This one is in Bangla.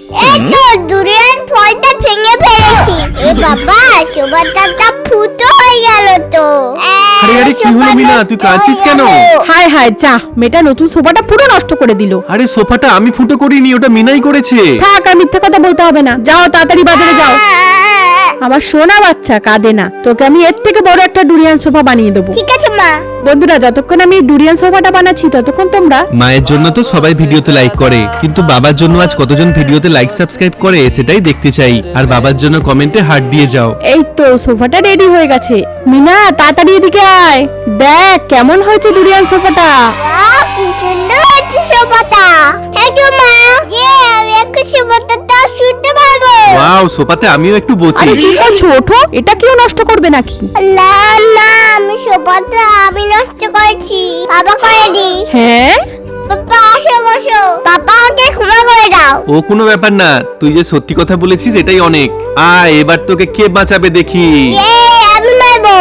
এই তো দুরিয়ান ফলটা ভেঙে ফেলেছি। এ বাবা, সোফাটা ফুটো হয়ে গেল তো। আরে আরে কি হলো মিনা, তুই কাঁদছিস কেন? হায় হায়, যা মেয়েটা নতুন সোফাটা পুরো নষ্ট করে দিল। আরে সোফাটা আমি ফুটো করিনি, ওটা মিনাই করেছে। থাক, আর মিথ্যা কথা বলতে হবে না, যাও তাড়াতাড়ি বাজারে যাও। আমার সোনা বাচ্চা, কাঁদে না, তোকে আমি এর থেকে বড় একটা ডুরিয়ান সোফা বানিয়ে দেবো। ঠিক আছে মা। বন্ধুরা, যতক্ষণ আমি ডুরিয়ান সোফাটা বানাচ্ছি ততক্ষণ তোমরা মায়ের জন্য তো সবাই ভিডিওতে লাইক করে, কিন্তু বাবার জন্য আজ কতজন ভিডিওতে লাইক সাবস্ক্রাইব করে সেটাই দেখতে চাই। আর বাবার জন্য কমেন্টে হার্ট দিয়ে যাও। এই তো সোফাটা রেডি হয়ে গেছে। মিনা, তাড়াতাড়ি এদিকে আয়, দেখ কেমন হয়েছে ডুরিয়ান সোফাটা। বাহ, কি সুন্দর হয়েছে সোফাটা। থ্যাংক ইউ মা। আমি একটা সোফাটা শুতে পারবো। ওয়াও, সোফাতে আমিও একটু বসি। আরে কি করছো, ওঠো, এটা কেউ নষ্ট করবে নাকি? না না, আমি সোফাটা আমি নষ্ট করেছি, বাবা করেনি। হ্যাঁ, পাপা আসো বসো, পাপা ওকে ক্ষমা করে দাও। ও কোনো ব্যাপার না, তুই যে সত্যি কথা বলেছিস এটাই অনেক। আয়, এবার তোকে কে বাঁচাবে দেখি। আমি মারবো।